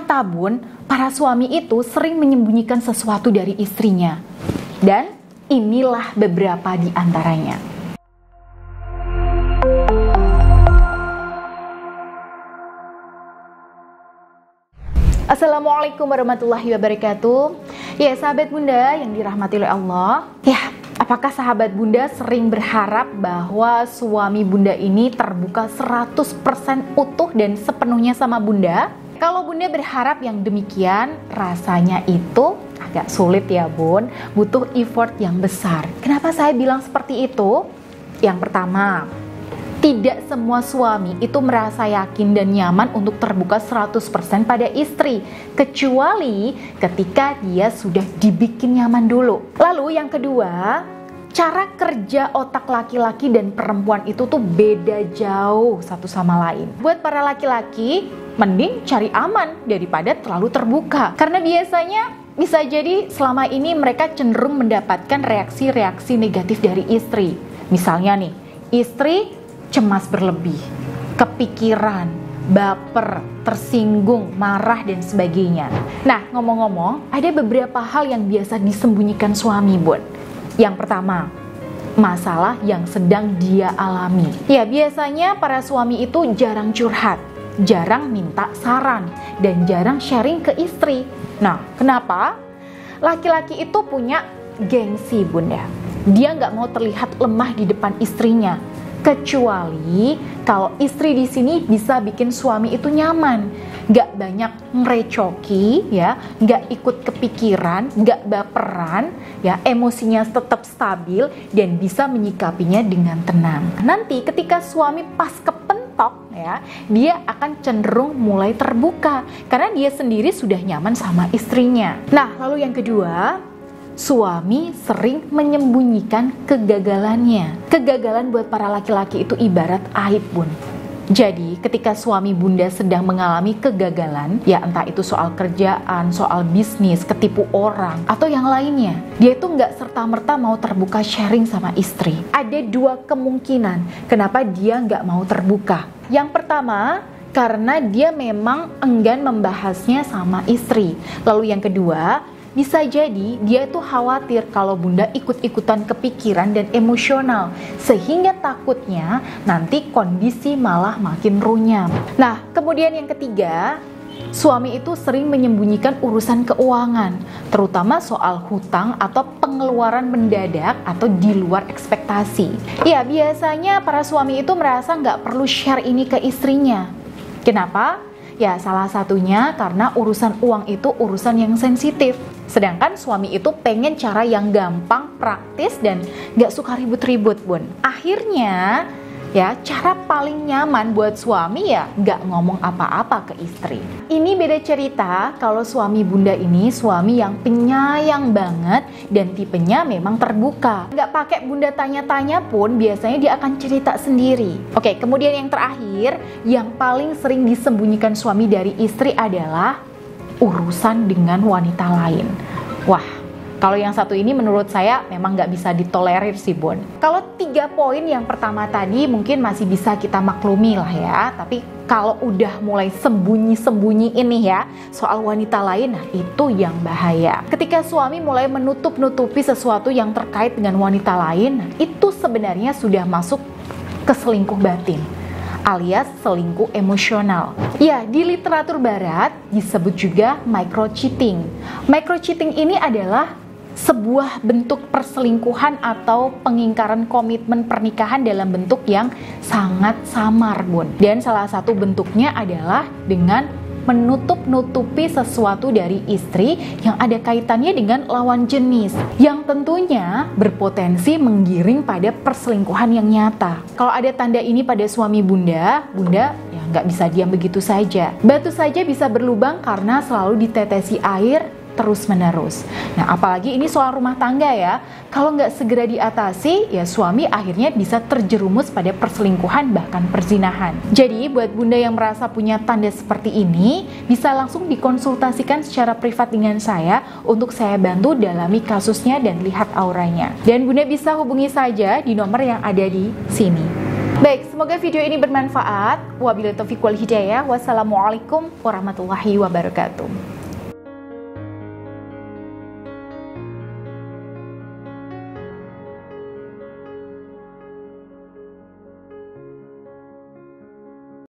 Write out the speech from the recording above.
Ternyata bun, para suami itu sering menyembunyikan sesuatu dari istrinya. Dan inilah beberapa di antaranya. Assalamualaikum warahmatullahi wabarakatuh. Ya sahabat bunda yang dirahmati oleh Allah. Ya, apakah sahabat bunda sering berharap bahwa suami bunda ini terbuka 100% utuh dan sepenuhnya sama bunda? Kalau bunda berharap yang demikian, rasanya itu agak sulit ya bun, butuh effort yang besar. Kenapa saya bilang seperti itu? Yang pertama, tidak semua suami itu merasa yakin dan nyaman untuk terbuka 100% pada istri, kecuali ketika dia sudah dibikin nyaman dulu. Lalu yang kedua, cara kerja otak laki-laki dan perempuan itu tuh beda jauh satu sama lain. Buat para laki-laki, mending cari aman daripada terlalu terbuka. Karena biasanya bisa jadi selama ini mereka cenderung mendapatkan reaksi-reaksi negatif dari istri. Misalnya nih, istri cemas berlebih, kepikiran, baper, tersinggung, marah, dan sebagainya. Nah, ngomong-ngomong, ada beberapa hal yang biasa disembunyikan suami, bun. Yang pertama, masalah yang sedang dia alami. Ya, biasanya para suami itu jarang curhat, jarang minta saran, dan jarang sharing ke istri. Nah, kenapa? Laki-laki itu punya gengsi, bunda. Dia nggak mau terlihat lemah di depan istrinya. Kecuali kalau istri di sini bisa bikin suami itu nyaman, nggak banyak ngerecoki, ya, nggak ikut kepikiran, nggak baperan, ya, emosinya tetap stabil dan bisa menyikapinya dengan tenang. Nanti ketika suami pas kepentok, ya, dia akan cenderung mulai terbuka karena dia sendiri sudah nyaman sama istrinya. Nah, lalu yang kedua, suami sering menyembunyikan kegagalannya. Kegagalan buat para laki-laki itu ibarat aib, bun. Jadi ketika suami bunda sedang mengalami kegagalan, ya entah itu soal kerjaan, soal bisnis, ketipu orang, atau yang lainnya, dia itu nggak serta-merta mau terbuka sharing sama istri. Ada dua kemungkinan kenapa dia nggak mau terbuka. Yang pertama, karena dia memang enggan membahasnya sama istri. Lalu yang kedua, bisa jadi dia itu khawatir kalau bunda ikut-ikutan kepikiran dan emosional, sehingga takutnya nanti kondisi malah makin runyam. Nah, kemudian yang ketiga, suami itu sering menyembunyikan urusan keuangan, terutama soal hutang atau pengeluaran mendadak atau di luar ekspektasi. Ya, biasanya para suami itu merasa nggak perlu share ini ke istrinya. Kenapa? Ya, salah satunya karena urusan uang itu urusan yang sensitif. Sedangkan suami itu pengen cara yang gampang, praktis, dan gak suka ribut-ribut, bun. Akhirnya, ya, cara paling nyaman buat suami ya gak ngomong apa-apa ke istri. Ini beda cerita kalau suami bunda ini suami yang penyayang banget dan tipenya memang terbuka. Gak pakai bunda tanya-tanya pun biasanya dia akan cerita sendiri. Oke, kemudian yang terakhir, yang paling sering disembunyikan suami dari istri adalah urusan dengan wanita lain. Wah, kalau yang satu ini menurut saya memang nggak bisa ditolerir sih, bun. Kalau 3 poin yang pertama tadi mungkin masih bisa kita maklumi lah ya. Tapi kalau udah mulai sembunyi-sembunyi ini ya soal wanita lain, nah itu yang bahaya. Ketika suami mulai menutup-nutupi sesuatu yang terkait dengan wanita lain, nah itu sebenarnya sudah masuk ke selingkuh batin, alias selingkuh emosional. Ya, di literatur barat disebut juga micro-cheating. Micro-cheating ini adalah sebuah bentuk perselingkuhan atau pengingkaran komitmen pernikahan dalam bentuk yang sangat samar, bun. Dan salah satu bentuknya adalah dengan menutup-nutupi sesuatu dari istri yang ada kaitannya dengan lawan jenis, yang tentunya berpotensi menggiring pada perselingkuhan yang nyata. Kalau ada tanda ini pada suami bunda ya nggak bisa diam begitu saja. Batu saja bisa berlubang karena selalu ditetesi air terus-menerus. Nah, apalagi ini soal rumah tangga ya. Kalau nggak segera diatasi, ya suami akhirnya bisa terjerumus pada perselingkuhan bahkan perzinahan. Jadi, buat bunda yang merasa punya tanda seperti ini, bisa langsung dikonsultasikan secara privat dengan saya untuk saya bantu dalami kasusnya dan lihat auranya. Dan bunda bisa hubungi saja di nomor yang ada di sini. Baik, semoga video ini bermanfaat. Wabillahi taufiq wal hidayah. Wassalamualaikum warahmatullahi wabarakatuh.